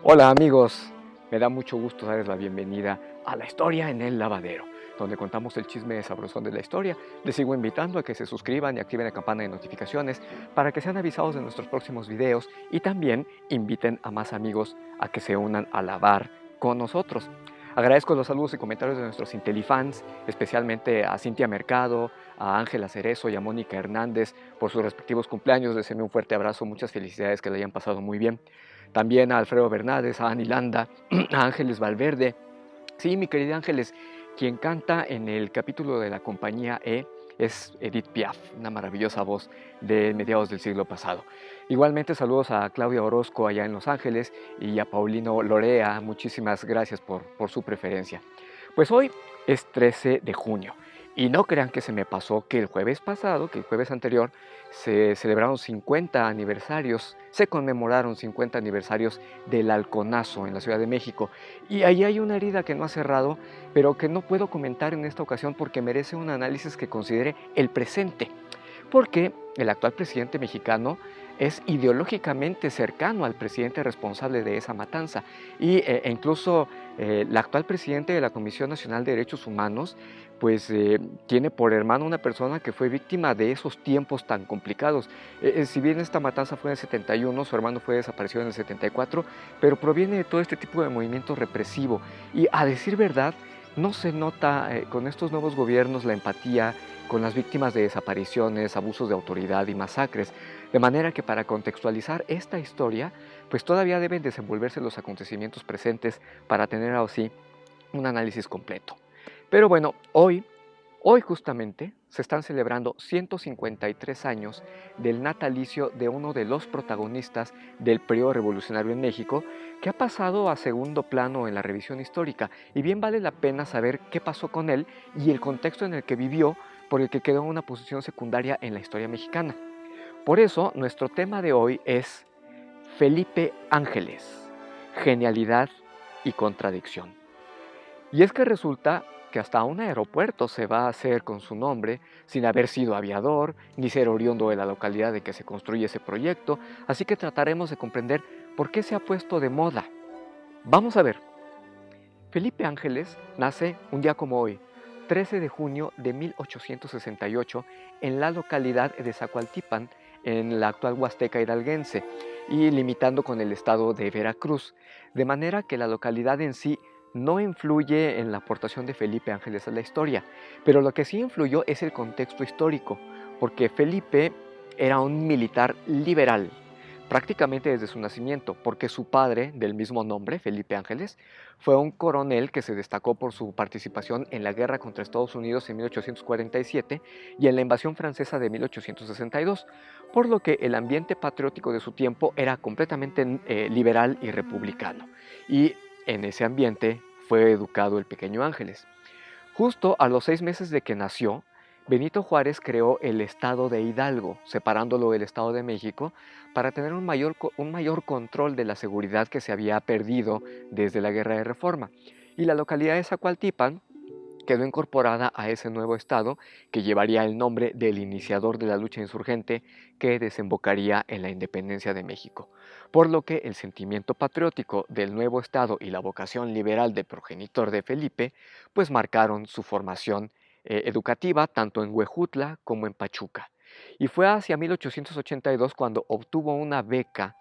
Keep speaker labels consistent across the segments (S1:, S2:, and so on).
S1: Hola amigos, me da mucho gusto darles la bienvenida a La Historia en el Lavadero, donde contamos el chisme sabrosón de la historia. Les sigo invitando a que se suscriban y activen la campana de notificaciones para que sean avisados de nuestros próximos videos y también inviten a más amigos a que se unan a lavar con nosotros. Agradezco los saludos y comentarios de nuestros Intelifans, especialmente a Cintia Mercado, a Ángela Cerezo y a Mónica Hernández por sus respectivos cumpleaños. Les envío un fuerte abrazo, muchas felicidades, que le hayan pasado muy bien. También a Alfredo Bernades, a Ani Landa, a Ángeles Valverde. Sí, mi querida Ángeles, quien canta en el capítulo de la compañía E es Edith Piaf, una maravillosa voz de mediados del siglo pasado. Igualmente saludos a Claudia Orozco allá en Los Ángeles y a Paulino Lorea, muchísimas gracias por su preferencia. Pues hoy es 13 de junio y no crean que se me pasó que el jueves pasado, que el jueves anterior, se celebraron 50 aniversarios, se conmemoraron 50 aniversarios del Halconazo en la Ciudad de México. Y ahí hay una herida que no ha cerrado, pero que no puedo comentar en esta ocasión porque merece un análisis que considere el presente. Porque el actual presidente mexicano es ideológicamente cercano al presidente responsable de esa matanza e incluso el actual presidente de la Comisión Nacional de Derechos Humanos pues tiene por hermano una persona que fue víctima de esos tiempos tan complicados. Si bien esta matanza fue en el 71, su hermano fue desaparecido en el 74, pero proviene de todo este tipo de movimiento represivo y a decir verdad no se nota con estos nuevos gobiernos la empatía con las víctimas de desapariciones, abusos de autoridad y masacres, de manera que para contextualizar esta historia, pues todavía deben desenvolverse los acontecimientos presentes para tener así un análisis completo. Pero bueno, hoy justamente se están celebrando 153 años del natalicio de uno de los protagonistas del periodo revolucionario en México, que ha pasado a segundo plano en la revisión histórica, y bien vale la pena saber qué pasó con él y el contexto en el que vivió, por el que quedó en una posición secundaria en la historia mexicana. Por eso, nuestro tema de hoy es Felipe Ángeles, genialidad y contradicción. Y es que resulta que hasta un aeropuerto se va a hacer con su nombre, sin haber sido aviador, ni ser oriundo de la localidad de que se construye ese proyecto, así que trataremos de comprender por qué se ha puesto de moda. Vamos a ver. Felipe Ángeles nace un día como hoy, 13 de junio de 1868, en la localidad de Zacualtipan, en la actual Huasteca hidalguense, y limitando con el estado de Veracruz, de manera que la localidad en sí no influye en la aportación de Felipe Ángeles a la historia, pero lo que sí influyó es el contexto histórico, porque Felipe era un militar liberal, prácticamente desde su nacimiento, porque su padre, del mismo nombre, Felipe Ángeles, fue un coronel que se destacó por su participación en la guerra contra Estados Unidos en 1847 y en la invasión francesa de 1862, por lo que el ambiente patriótico de su tiempo era completamente liberal y republicano. Y en ese ambiente fue educado el pequeño Ángeles. Justo a los 6 meses de que nació, Benito Juárez creó el estado de Hidalgo, separándolo del Estado de México, para tener un mayor control de la seguridad que se había perdido desde la Guerra de Reforma. Y la localidad de Zacualtipan quedó incorporada a ese nuevo estado que llevaría el nombre del iniciador de la lucha insurgente que desembocaría en la independencia de México. Por lo que el sentimiento patriótico del nuevo estado y la vocación liberal del progenitor de Felipe, pues marcaron su formación educativa tanto en Huejutla como en Pachuca. Y fue hacia 1882 cuando obtuvo una beca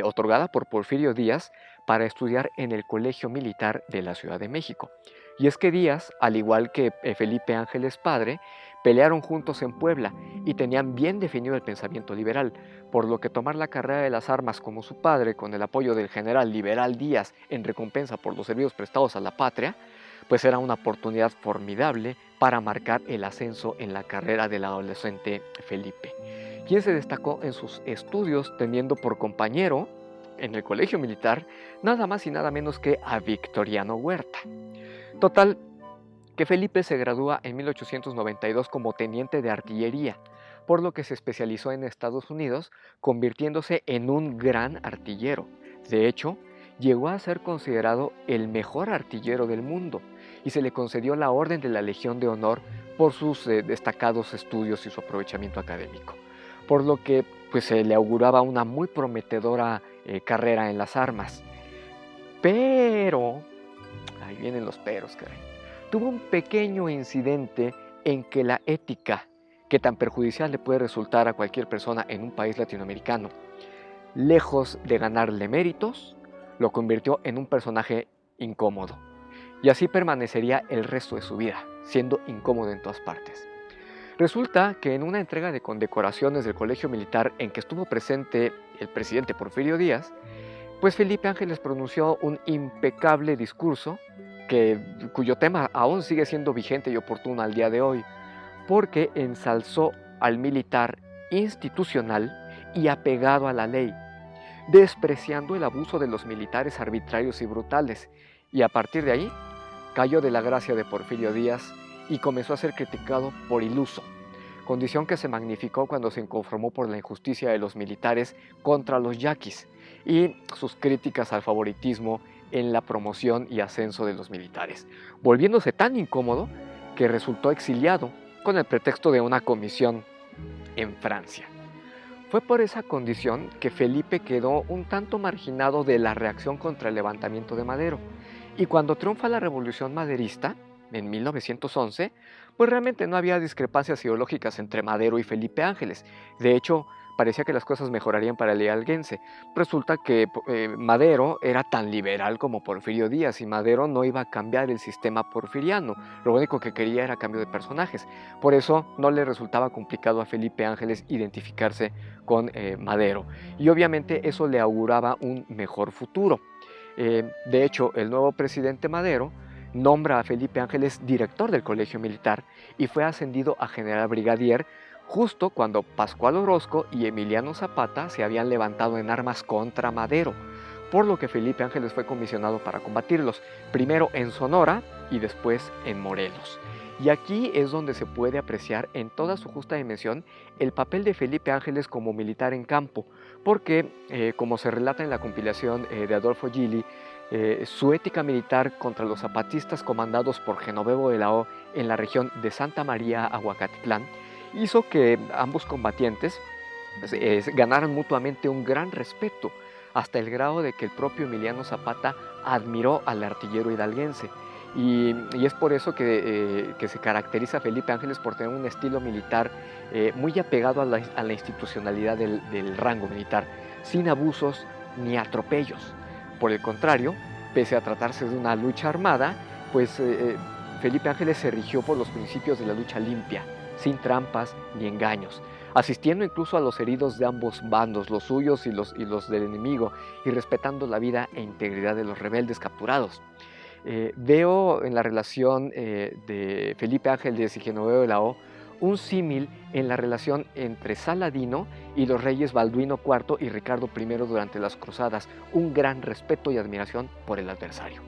S1: otorgada por Porfirio Díaz para estudiar en el Colegio Militar de la Ciudad de México. Y es que Díaz, al igual que Felipe Ángeles padre, pelearon juntos en Puebla y tenían bien definido el pensamiento liberal, por lo que tomar la carrera de las armas como su padre, con el apoyo del general liberal Díaz en recompensa por los servicios prestados a la patria, pues era una oportunidad formidable para marcar el ascenso en la carrera del adolescente Felipe, quien se destacó en sus estudios teniendo por compañero en el colegio militar nada más y nada menos que a Victoriano Huerta. Total, que Felipe se gradúa en 1892 como teniente de artillería, por lo que se especializó en Estados Unidos, convirtiéndose en un gran artillero. De hecho, llegó a ser considerado el mejor artillero del mundo y se le concedió la Orden de la Legión de Honor por sus destacados estudios y su aprovechamiento académico, por lo que pues, se le auguraba una muy prometedora carrera en las armas. Pero, ahí vienen los peros, caray. Tuvo un pequeño incidente en que la ética, que tan perjudicial le puede resultar a cualquier persona en un país latinoamericano, lejos de ganarle méritos, lo convirtió en un personaje incómodo. Y así permanecería el resto de su vida, siendo incómodo en todas partes. Resulta que en una entrega de condecoraciones del Colegio Militar en que estuvo presente el presidente Porfirio Díaz, pues Felipe Ángeles pronunció un impecable discurso cuyo tema aún sigue siendo vigente y oportuno al día de hoy, porque ensalzó al militar institucional y apegado a la ley, despreciando el abuso de los militares arbitrarios y brutales, y a partir de ahí cayó de la gracia de Porfirio Díaz y comenzó a ser criticado por iluso, condición que se magnificó cuando se inconformó por la injusticia de los militares contra los yaquis y sus críticas al favoritismo en la promoción y ascenso de los militares, volviéndose tan incómodo que resultó exiliado con el pretexto de una comisión en Francia. Fue por esa condición que Felipe quedó un tanto marginado de la reacción contra el levantamiento de Madero, y cuando triunfa la Revolución Maderista, en 1911, pues realmente no había discrepancias ideológicas entre Madero y Felipe Ángeles. De hecho, parecía que las cosas mejorarían para el hidalguense. Resulta que Madero era tan liberal como Porfirio Díaz y Madero no iba a cambiar el sistema porfiriano. Lo único que quería era cambio de personajes. Por eso no le resultaba complicado a Felipe Ángeles identificarse con Madero. Y obviamente eso le auguraba un mejor futuro. De hecho, el nuevo presidente Madero nombra a Felipe Ángeles director del Colegio Militar y fue ascendido a general brigadier justo cuando Pascual Orozco y Emiliano Zapata se habían levantado en armas contra Madero, por lo que Felipe Ángeles fue comisionado para combatirlos, primero en Sonora y después en Morelos. Y aquí es donde se puede apreciar en toda su justa dimensión el papel de Felipe Ángeles como militar en campo, porque, como se relata en la compilación de Adolfo Gili, su ética militar contra los zapatistas comandados por Genovevo de la O en la región de Santa María Aguacatitlán hizo que ambos combatientes ganaran mutuamente un gran respeto, hasta el grado de que el propio Emiliano Zapata admiró al artillero hidalguense. Y es por eso que se caracteriza Felipe Ángeles por tener un estilo militar muy apegado a la institucionalidad del rango militar, sin abusos ni atropellos. Por el contrario, pese a tratarse de una lucha armada, pues Felipe Ángeles se rigió por los principios de la lucha limpia, sin trampas ni engaños, asistiendo incluso a los heridos de ambos bandos, los suyos y los del enemigo, y respetando la vida e integridad de los rebeldes capturados. Veo en la relación de Felipe Ángeles y Genovevo de la O un símil en la relación entre Saladino y los reyes Balduino IV y Ricardo I durante las cruzadas, un gran respeto y admiración por el adversario.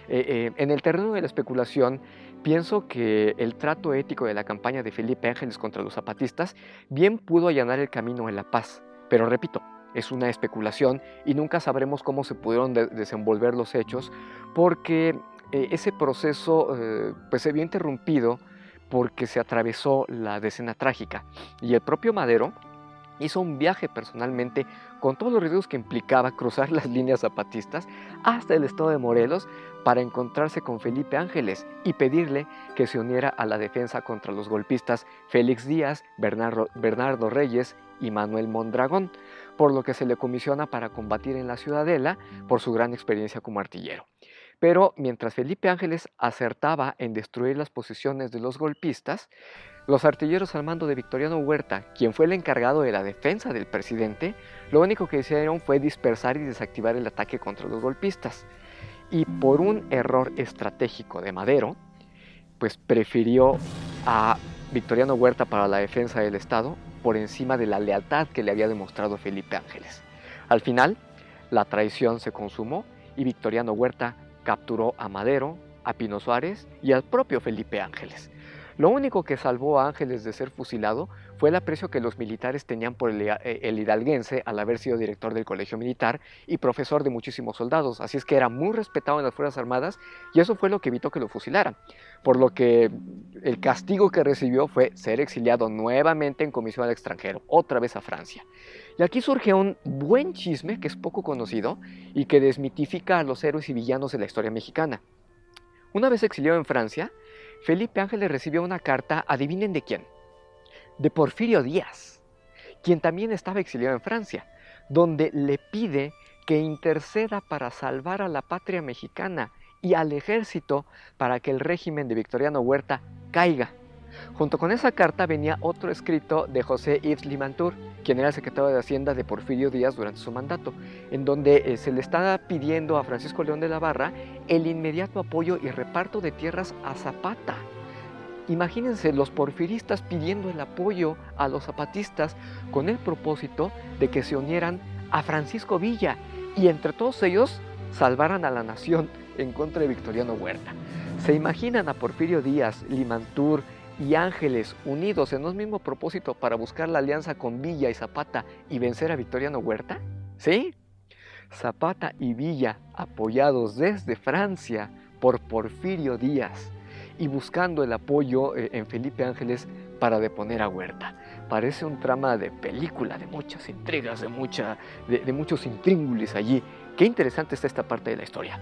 S1: En el terreno de la especulación, pienso que el trato ético de la campaña de Felipe Ángeles contra los zapatistas bien pudo allanar el camino en la paz, pero repito, es una especulación y nunca sabremos cómo se pudieron desenvolver los hechos, porque ese proceso pues se vio interrumpido porque se atravesó la decena trágica y el propio Madero hizo un viaje personalmente con todos los riesgos que implicaba cruzar las líneas zapatistas hasta el estado de Morelos para encontrarse con Felipe Ángeles y pedirle que se uniera a la defensa contra los golpistas Félix Díaz, Bernardo Reyes y Manuel Mondragón, por lo que se le comisiona para combatir en la Ciudadela por su gran experiencia como artillero. Pero mientras Felipe Ángeles acertaba en destruir las posiciones de los golpistas, los artilleros al mando de Victoriano Huerta, quien fue el encargado de la defensa del presidente, lo único que hicieron fue dispersar y desactivar el ataque contra los golpistas. Y por un error estratégico de Madero, pues prefirió a Victoriano Huerta para la defensa del Estado por encima de la lealtad que le había demostrado Felipe Ángeles. Al final, la traición se consumó y Victoriano Huerta capturó a Madero, a Pino Suárez y al propio Felipe Ángeles. Lo único que salvó a Ángeles de ser fusilado fue el aprecio que los militares tenían por el hidalguense al haber sido director del colegio militar y profesor de muchísimos soldados, así es que era muy respetado en las Fuerzas Armadas y eso fue lo que evitó que lo fusilaran, por lo que el castigo que recibió fue ser exiliado nuevamente en comisión al extranjero, otra vez a Francia. Y aquí surge un buen chisme que es poco conocido y que desmitifica a los héroes y villanos de la historia mexicana. Una vez exiliado en Francia, Felipe Ángeles recibió una carta, adivinen de quién, de Porfirio Díaz, quien también estaba exiliado en Francia, donde le pide que interceda para salvar a la patria mexicana y al ejército para que el régimen de Victoriano Huerta caiga. Junto con esa carta venía otro escrito de José Yves Limantour, quien era el secretario de Hacienda de Porfirio Díaz durante su mandato, en donde se le estaba pidiendo a Francisco León de la Barra el inmediato apoyo y reparto de tierras a Zapata. Imagínense los porfiristas pidiendo el apoyo a los zapatistas con el propósito de que se unieran a Francisco Villa y entre todos ellos salvaran a la nación en contra de Victoriano Huerta. ¿Se imaginan a Porfirio Díaz, Limantour y Ángeles unidos en un mismo propósito para buscar la alianza con Villa y Zapata y vencer a Victoriano Huerta? ¿Sí? Zapata y Villa apoyados desde Francia por Porfirio Díaz y buscando el apoyo en Felipe Ángeles para deponer a Huerta. Parece un trama de película, de muchas intrigas, de muchos intríngulis allí. Qué interesante está esta parte de la historia.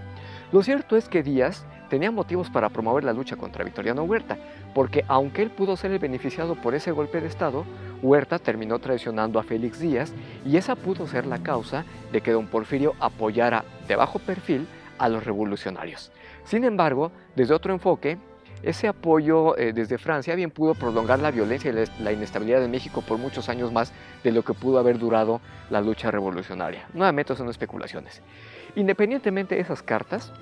S1: Lo cierto es que Díaz tenía motivos para promover la lucha contra Victoriano Huerta, porque aunque él pudo ser el beneficiado por ese golpe de Estado, Huerta terminó traicionando a Félix Díaz y esa pudo ser la causa de que don Porfirio apoyara de bajo perfil a los revolucionarios. Sin embargo, desde otro enfoque, ese apoyo desde Francia bien pudo prolongar la violencia y la inestabilidad de México por muchos años más de lo que pudo haber durado la lucha revolucionaria. Nuevamente son especulaciones. Independientemente de esas cartas,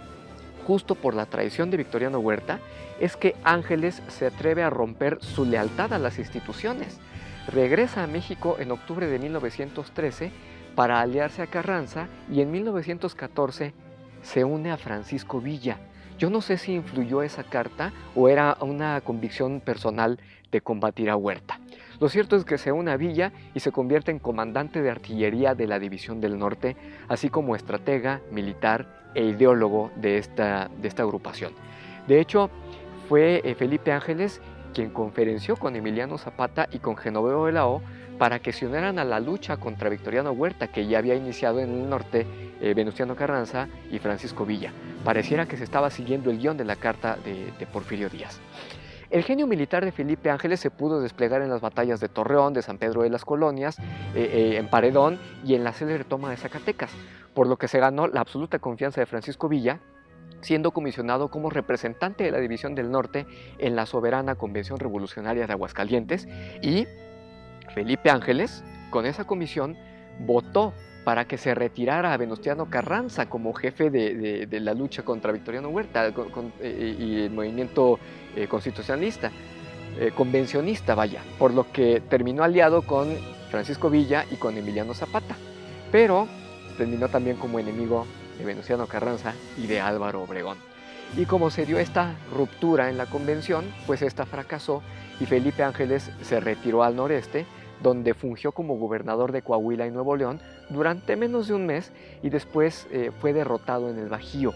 S1: justo por la traición de Victoriano Huerta, es que Ángeles se atreve a romper su lealtad a las instituciones. Regresa a México en octubre de 1913 para aliarse a Carranza y en 1914 se une a Francisco Villa. Yo no sé si influyó esa carta o era una convicción personal de combatir a Huerta. Lo cierto es que se une a Villa y se convierte en comandante de artillería de la División del Norte, así como estratega, militar e ideólogo de esta agrupación. De hecho, fue Felipe Ángeles quien conferenció con Emiliano Zapata y con Genoveva de la O para que se unieran a la lucha contra Victoriano Huerta, que ya había iniciado en el norte Venustiano Carranza y Francisco Villa. Pareciera que se estaba siguiendo el guión de la carta de Porfirio Díaz. El genio militar de Felipe Ángeles se pudo desplegar en las batallas de Torreón, de San Pedro de las Colonias, en Paredón y en la célebre toma de Zacatecas, por lo que se ganó la absoluta confianza de Francisco Villa, siendo comisionado como representante de la División del Norte en la soberana Convención Revolucionaria de Aguascalientes, y Felipe Ángeles, con esa comisión, votó para que se retirara a Venustiano Carranza como jefe de la lucha contra Victoriano Huerta y el movimiento constitucionalista, convencionista, vaya, por lo que terminó aliado con Francisco Villa y con Emiliano Zapata, pero terminó también como enemigo de Venustiano Carranza y de Álvaro Obregón. Y como se dio esta ruptura en la convención, pues esta fracasó y Felipe Ángeles se retiró al noreste, donde fungió como gobernador de Coahuila y Nuevo León durante menos de un mes y después fue derrotado en el Bajío,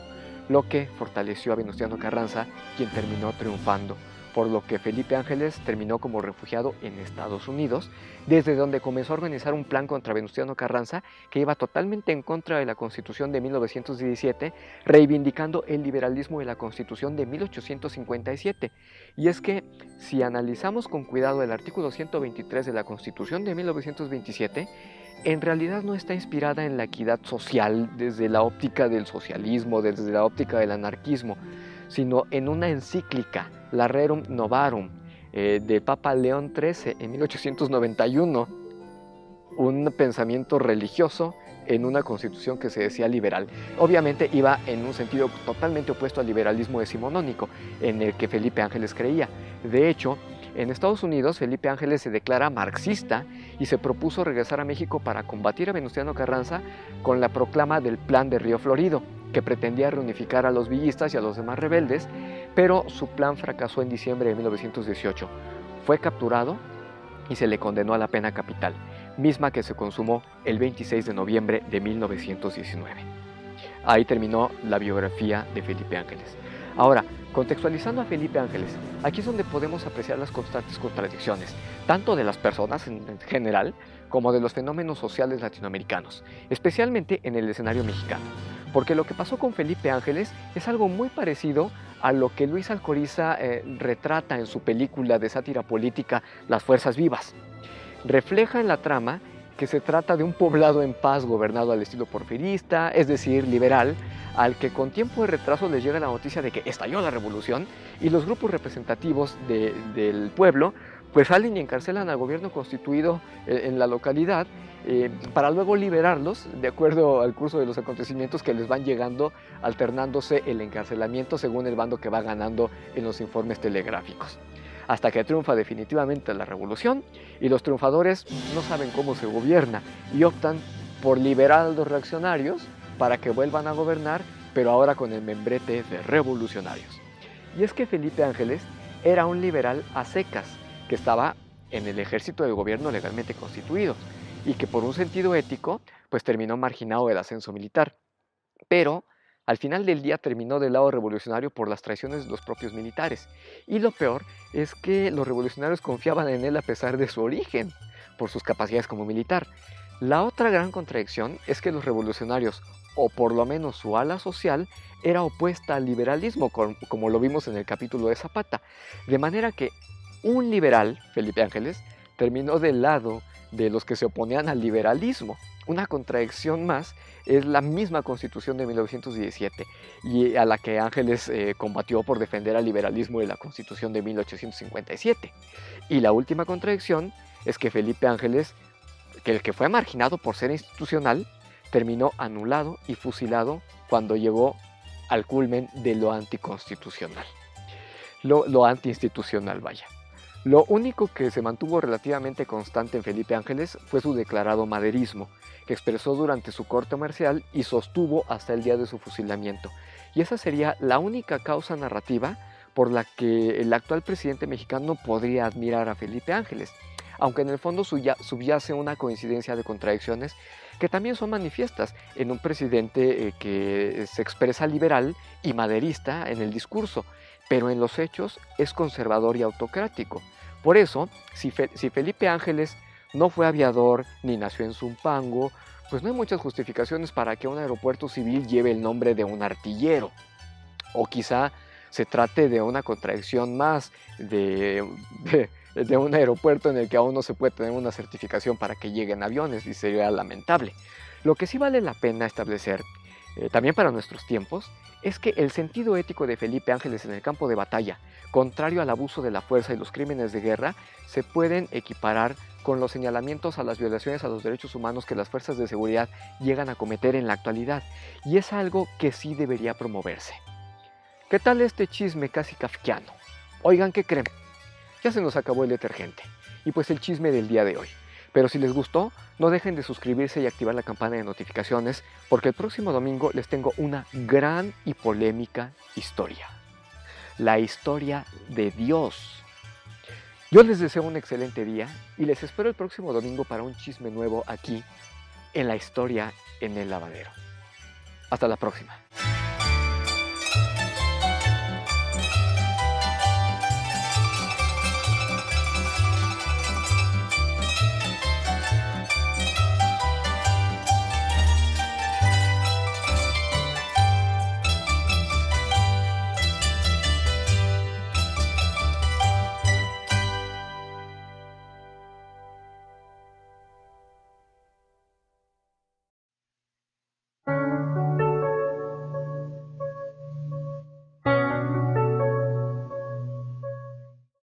S1: lo que fortaleció a Venustiano Carranza, quien terminó triunfando, por lo que Felipe Ángeles terminó como refugiado en Estados Unidos, desde donde comenzó a organizar un plan contra Venustiano Carranza que iba totalmente en contra de la Constitución de 1917, reivindicando el liberalismo de la Constitución de 1857. Y es que, si analizamos con cuidado el artículo 123 de la Constitución de 1927, en realidad no está inspirada en la equidad social desde la óptica del socialismo, desde la óptica del anarquismo, sino en una encíclica, la Rerum Novarum, de Papa León XIII en 1891, un pensamiento religioso en una constitución que se decía liberal. Obviamente iba en un sentido totalmente opuesto al liberalismo decimonónico, en el que Felipe Ángeles creía. De hecho, en Estados Unidos, Felipe Ángeles se declara marxista y se propuso regresar a México para combatir a Venustiano Carranza con la proclama del Plan de Río Florido, que pretendía reunificar a los villistas y a los demás rebeldes, pero su plan fracasó en diciembre de 1918. Fue capturado y se le condenó a la pena capital, misma que se consumó el 26 de noviembre de 1919. Ahí terminó la biografía de Felipe Ángeles. Ahora, contextualizando a Felipe Ángeles, aquí es donde podemos apreciar las constantes contradicciones, tanto de las personas en general, como de los fenómenos sociales latinoamericanos, especialmente en el escenario mexicano. Porque lo que pasó con Felipe Ángeles es algo muy parecido a lo que Luis Alcoriza retrata en su película de sátira política Las Fuerzas Vivas. Refleja en la trama que se trata de un poblado en paz gobernado al estilo porfirista, es decir, liberal, al que con tiempo de retraso les llega la noticia de que estalló la revolución y los grupos representativos del pueblo pues salen y encarcelan al gobierno constituido en la localidad para luego liberarlos de acuerdo al curso de los acontecimientos que les van llegando, alternándose el encarcelamiento según el bando que va ganando en los informes telegráficos. Hasta que triunfa definitivamente la revolución y los triunfadores no saben cómo se gobierna y optan por liberar a los reaccionarios para que vuelvan a gobernar, pero ahora con el membrete de revolucionarios. Y es que Felipe Ángeles era un liberal a secas, que estaba en el ejército del gobierno legalmente constituido y que por un sentido ético, pues terminó marginado del ascenso militar. Pero al final del día terminó del lado revolucionario por las traiciones de los propios militares. Y lo peor es que los revolucionarios confiaban en él a pesar de su origen, por sus capacidades como militar. La otra gran contradicción es que los revolucionarios, o por lo menos su ala social, era opuesta al liberalismo, como lo vimos en el capítulo de Zapata. De manera que un liberal, Felipe Ángeles, terminó del lado de los que se oponían al liberalismo. Una contradicción más es la misma Constitución de 1917 y a la que Ángeles combatió por defender al liberalismo de la Constitución de 1857. Y la última contradicción es que Felipe Ángeles, que el que fue marginado por ser institucional, terminó anulado y fusilado cuando llegó al culmen de lo anticonstitucional, lo antiinstitucional, vaya. Lo único que se mantuvo relativamente constante en Felipe Ángeles fue su declarado maderismo, que expresó durante su corte marcial y sostuvo hasta el día de su fusilamiento. Y esa sería la única causa narrativa por la que el actual presidente mexicano podría admirar a Felipe Ángeles, aunque en el fondo subyace una coincidencia de contradicciones que también son manifiestas en un presidente que se expresa liberal y maderista en el discurso, pero en los hechos es conservador y autocrático. Por eso, si Felipe Ángeles no fue aviador ni nació en Zumpango, pues no hay muchas justificaciones para que un aeropuerto civil lleve el nombre de un artillero. O quizá se trate de una contradicción más de un aeropuerto en el que aún no se puede tener una certificación para que lleguen aviones y sería lamentable. Lo que sí vale la pena establecer, también para nuestros tiempos, es que el sentido ético de Felipe Ángeles en el campo de batalla, contrario al abuso de la fuerza y los crímenes de guerra, se pueden equiparar con los señalamientos a las violaciones a los derechos humanos que las fuerzas de seguridad llegan a cometer en la actualidad, y es algo que sí debería promoverse. ¿Qué tal este chisme casi kafkiano? Oigan, ¿qué creen? Ya se nos acabó el detergente, y pues el chisme del día de hoy. Pero si les gustó, no dejen de suscribirse y activar la campana de notificaciones, porque el próximo domingo les tengo una gran y polémica historia. La historia de Dios. Yo les deseo un excelente día y les espero el próximo domingo para un chisme nuevo aquí en La Historia en el Lavadero. Hasta la próxima.